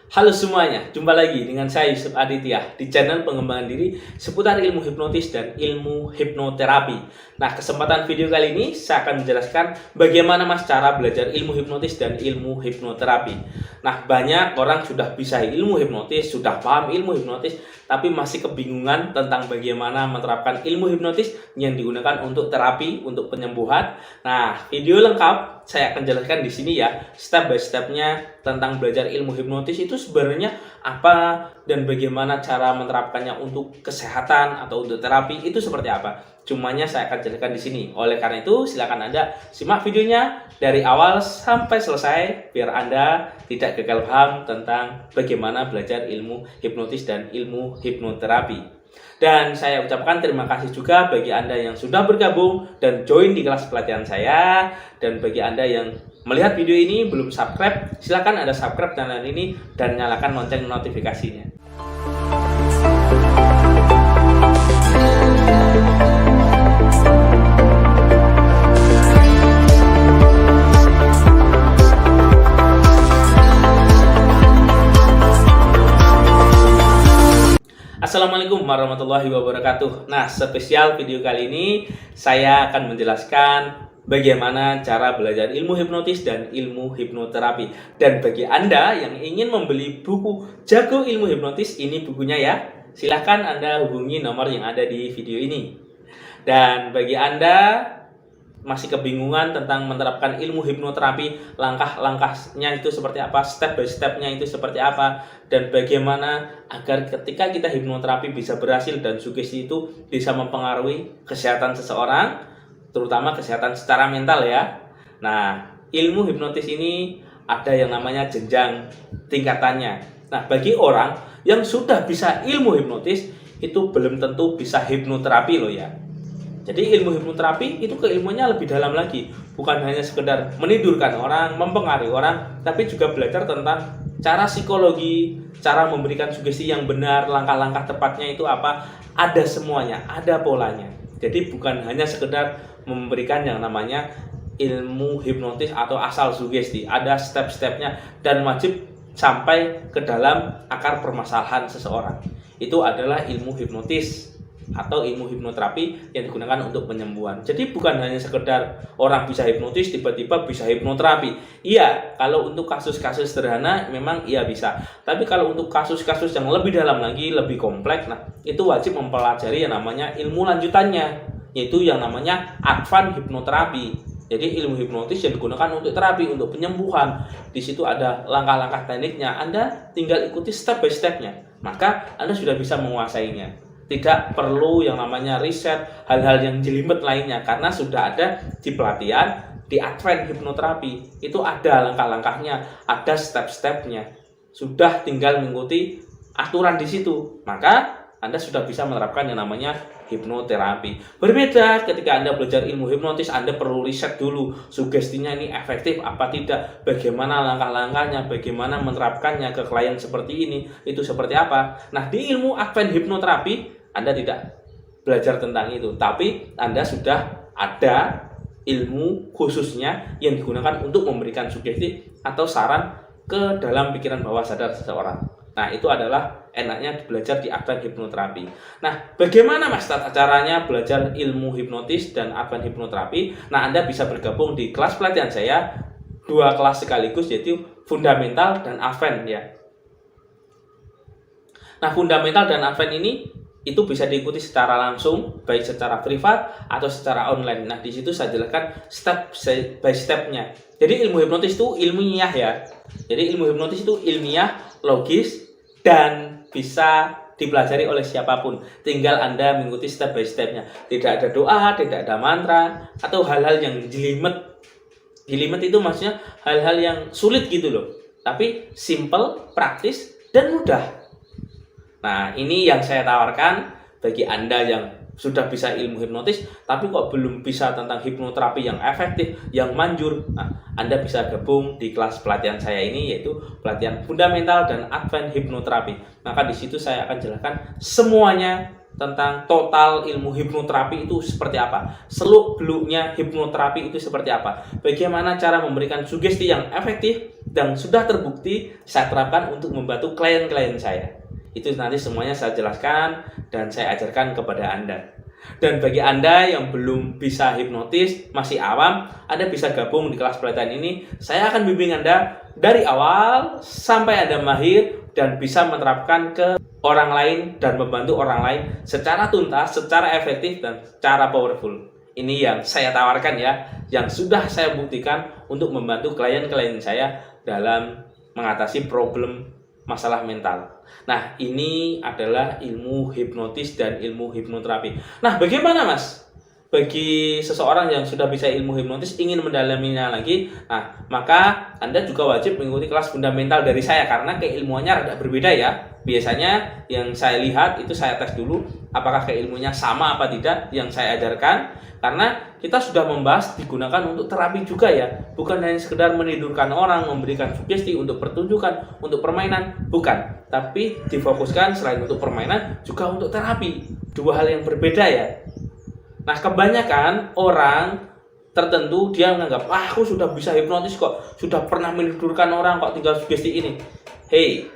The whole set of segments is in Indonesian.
Halo semuanya, jumpa lagi dengan saya Yusuf Aditya di channel pengembangan diri seputar ilmu hipnotis dan ilmu hipnoterapi. Nah, kesempatan video kali ini saya akan menjelaskan bagaimana mas cara belajar ilmu hipnotis dan ilmu hipnoterapi. Nah, banyak orang sudah bisa ilmu hipnotis, sudah paham ilmu hipnotis, tapi masih kebingungan tentang bagaimana menerapkan ilmu hipnotis yang digunakan untuk terapi, untuk penyembuhan. Nah, video lengkap saya akan jelaskan di sini ya, step by stepnya tentang belajar ilmu hipnotis itu sebenarnya apa dan bagaimana cara menerapkannya untuk kesehatan atau untuk terapi itu seperti apa. Cumanya saya akan jelaskan di sini. Oleh karena itu, silakan Anda simak videonya dari awal sampai selesai biar Anda tidak gagal paham tentang bagaimana belajar ilmu hipnotis dan ilmu hipnoterapi. Dan saya ucapkan terima kasih juga bagi Anda yang sudah bergabung dan join di kelas pelatihan saya. Dan bagi Anda yang melihat video ini belum subscribe, silakan Anda subscribe channel ini dan nyalakan lonceng notifikasinya. Assalamualaikum warahmatullahi wabarakatuh. Nah, spesial video kali ini saya akan menjelaskan bagaimana cara belajar ilmu hipnotis dan ilmu hipnoterapi. Dan bagi Anda yang ingin membeli buku Jago Ilmu Hipnotis, ini bukunya ya. Silahkan Anda hubungi nomor yang ada di video ini. Dan bagi Anda masih kebingungan tentang menerapkan ilmu hipnoterapi, langkah-langkahnya itu seperti apa, step by stepnya itu seperti apa, dan bagaimana agar ketika kita hipnoterapi bisa berhasil dan sugesti itu bisa mempengaruhi kesehatan seseorang, terutama kesehatan secara mental ya. Nah, ilmu hipnotis ini ada yang namanya jenjang tingkatannya. Nah, bagi orang yang sudah bisa ilmu hipnotis itu belum tentu bisa hipnoterapi loh ya. Jadi ilmu hipnoterapi itu keilmuannya lebih dalam lagi, bukan hanya sekedar menidurkan orang, mempengaruhi orang, tapi juga belajar tentang cara psikologi, cara memberikan sugesti yang benar, langkah-langkah tepatnya itu apa, ada semuanya, ada polanya. Jadi bukan hanya sekedar memberikan yang namanya ilmu hipnotis atau asal sugesti, ada step-stepnya dan wajib sampai ke dalam akar permasalahan seseorang. Itu adalah ilmu hipnotis atau ilmu hipnoterapi yang digunakan untuk penyembuhan. Jadi bukan hanya sekedar orang bisa hipnotis tiba-tiba bisa hipnoterapi. Iya, kalau untuk kasus-kasus sederhana memang iya bisa. Tapi kalau untuk kasus-kasus yang lebih dalam lagi, lebih kompleks, nah itu wajib mempelajari yang namanya ilmu lanjutannya, yaitu yang namanya advance hipnoterapi. Jadi ilmu hipnotis yang digunakan untuk terapi, untuk penyembuhan. Di situ ada langkah-langkah tekniknya. Anda tinggal ikuti step by stepnya, maka Anda sudah bisa menguasainya. Tidak perlu yang namanya riset, hal-hal yang jelimet lainnya, karena sudah ada di pelatihan, di advance hipnoterapi. Itu ada langkah-langkahnya, ada step-stepnya. Sudah tinggal mengikuti aturan di situ, maka Anda sudah bisa menerapkan yang namanya hipnoterapi. Berbeda ketika Anda belajar ilmu hipnotis, Anda perlu riset dulu, sugestinya ini efektif apa tidak, bagaimana langkah-langkahnya, bagaimana menerapkannya ke klien seperti ini, itu seperti apa. Nah, di ilmu advance hipnoterapi Anda tidak belajar tentang itu, tapi Anda sudah ada ilmu khususnya yang digunakan untuk memberikan sugesti atau saran ke dalam pikiran bawah sadar seseorang. Nah, itu adalah enaknya belajar di advance hipnoterapi. Nah, bagaimana mas caranya belajar ilmu hipnotis dan advance hipnoterapi? Nah, Anda bisa bergabung di kelas pelatihan saya, 2 kelas sekaligus, yaitu fundamental dan advance ya. Nah, fundamental dan advance ini itu bisa diikuti secara langsung, baik secara privat atau secara online. Nah, di situ saya jelaskan step by stepnya. Jadi ilmu hipnotis itu ilmiah ya. Jadi ilmu hipnotis itu ilmiah, logis, dan bisa dipelajari oleh siapapun. Tinggal Anda mengikuti step by stepnya. Tidak ada doa, tidak ada mantra, atau hal-hal yang jelimet. Jelimet itu maksudnya hal-hal yang sulit gitu loh. Tapi simple, praktis, dan mudah. Nah, ini yang saya tawarkan bagi Anda yang sudah bisa ilmu hipnotis, tapi kok belum bisa tentang hipnoterapi yang efektif, yang manjur. Nah, Anda bisa gabung di kelas pelatihan saya ini, yaitu pelatihan fundamental dan advance hipnoterapi. Maka di situ saya akan jelaskan semuanya tentang total ilmu hipnoterapi itu seperti apa, seluk-beluknya hipnoterapi itu seperti apa, bagaimana cara memberikan sugesti yang efektif, dan sudah terbukti saya terapkan untuk membantu klien-klien saya. Itu nanti semuanya saya jelaskan dan saya ajarkan kepada Anda. Dan bagi Anda yang belum bisa hipnotis, masih awam, Anda bisa gabung di kelas pelatihan ini. Saya akan bimbing Anda dari awal sampai Anda mahir dan bisa menerapkan ke orang lain dan membantu orang lain secara tuntas, secara efektif, dan secara powerful. Ini yang saya tawarkan ya, yang sudah saya buktikan untuk membantu klien-klien saya dalam mengatasi problem masalah mental. Nah, ini adalah ilmu hipnotis dan ilmu hipnoterapi. Nah, bagaimana Mas? Bagi seseorang yang sudah bisa ilmu hipnotis ingin mendalaminya lagi, nah, maka Anda juga wajib mengikuti kelas fundamental dari saya karena keilmuannya rada berbeda ya. Biasanya yang saya lihat itu saya tes dulu apakah keilmuannya sama apa tidak yang saya ajarkan, karena kita sudah membahas digunakan untuk terapi juga ya, bukan hanya sekedar menidurkan orang, memberikan sugesti untuk pertunjukan, untuk permainan, bukan, tapi difokuskan selain untuk permainan juga untuk terapi. Dua hal yang berbeda ya. Nah, kebanyakan orang tertentu dia menganggap, aku sudah bisa hipnotis kok, sudah pernah menidurkan orang kok, tinggal sugesti ini. Hey,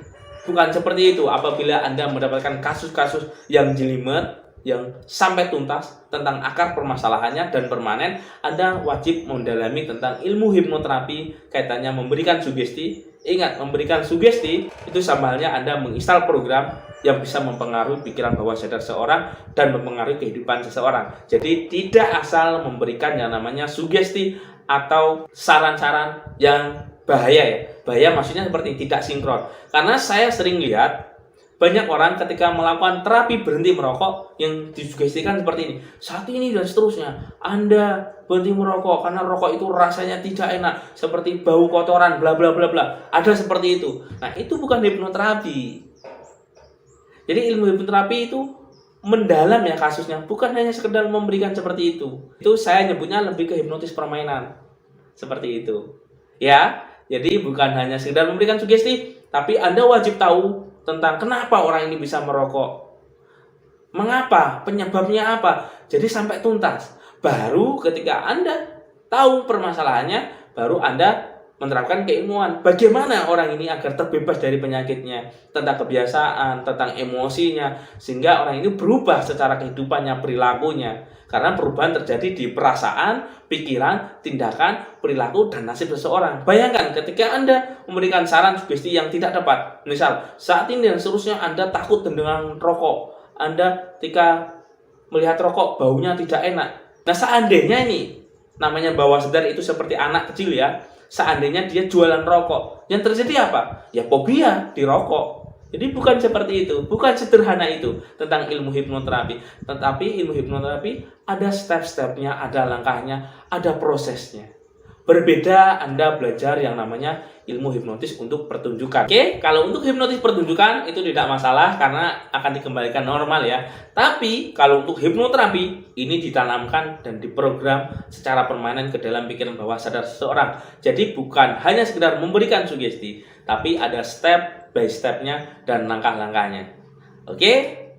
bukan seperti itu. Apabila Anda mendapatkan kasus-kasus yang jelimet, yang sampai tuntas tentang akar permasalahannya dan permanen, Anda wajib mendalami tentang ilmu hipnoterapi kaitannya memberikan sugesti. Ingat, memberikan sugesti itu sama halnya Anda menginstal program yang bisa mempengaruhi pikiran bawah sadar seseorang dan mempengaruhi kehidupan seseorang. Jadi tidak asal memberikan yang namanya sugesti atau saran-saran yang bahaya ya. Bahaya maksudnya seperti tidak sinkron. Karena saya sering lihat banyak orang ketika melakukan terapi berhenti merokok yang disugestikan seperti ini. Saat ini dan seterusnya, Anda berhenti merokok karena rokok itu rasanya tidak enak, seperti bau kotoran, bla bla bla bla. Ada seperti itu. Nah, itu bukan hipnoterapi. Jadi ilmu hipnoterapi itu mendalam ya kasusnya, bukan hanya sekedar memberikan seperti itu. Itu saya nyebutnya lebih ke hipnotis permainan. Seperti itu. Ya, jadi bukan hanya sekedar memberikan sugesti, tapi Anda wajib tahu tentang kenapa orang ini bisa merokok. Mengapa? Penyebabnya apa? Jadi sampai tuntas. Baru ketika Anda tahu permasalahannya, baru Anda menerapkan keilmuan. Bagaimana orang ini agar terbebas dari penyakitnya, tentang kebiasaan, tentang emosinya, sehingga orang ini berubah secara kehidupannya, perilakunya. Karena perubahan terjadi di perasaan, pikiran, tindakan, perilaku, dan nasib seseorang. Bayangkan ketika Anda memberikan saran sugesti yang tidak tepat. Misal, saat ini dan seterusnya Anda takut dengan rokok. Anda ketika melihat rokok, baunya tidak enak. Nah, seandainya ini, namanya bawah sadar itu seperti anak kecil ya. Seandainya dia jualan rokok, yang terjadi apa? Ya fobia di rokok. Jadi bukan seperti itu, bukan sederhana itu tentang ilmu hipnoterapi. Tetapi ilmu hipnoterapi ada step-stepnya, ada langkahnya, ada prosesnya. Berbeda Anda belajar yang namanya ilmu hipnotis untuk pertunjukan. Oke, kalau untuk hipnotis pertunjukan itu tidak masalah karena akan dikembalikan normal ya. Tapi kalau untuk hipnoterapi ini ditanamkan dan diprogram secara permanen ke dalam pikiran bawah sadar seseorang. Jadi bukan hanya sekedar memberikan sugesti, tapi ada step by stepnya dan langkah-langkahnya. Oke,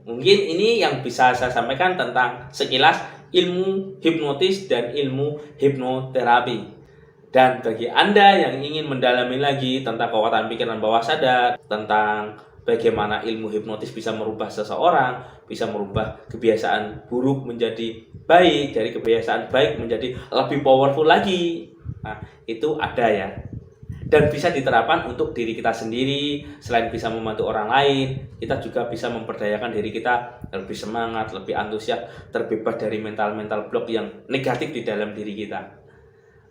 mungkin ini yang bisa saya sampaikan tentang sekilas ilmu hipnotis dan ilmu hipnoterapi. Dan bagi Anda yang ingin mendalami lagi tentang kekuatan pikiran bawah sadar, tentang bagaimana ilmu hipnotis bisa merubah seseorang, bisa merubah kebiasaan buruk menjadi baik, dari kebiasaan baik menjadi lebih powerful lagi. Nah, itu ada ya. Dan bisa diterapkan untuk diri kita sendiri. Selain bisa membantu orang lain, kita juga bisa memperdayakan diri kita lebih semangat, lebih antusias, terbebas dari mental-mental block yang negatif di dalam diri kita.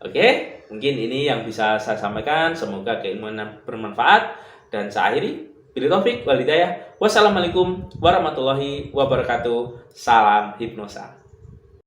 Oke, mungkin ini yang bisa saya sampaikan. Semoga keilmuan bermanfaat. Dan saya akhiri. Bila taufik wal hidayah. Wassalamualaikum warahmatullahi wabarakatuh. Salam hipnosa.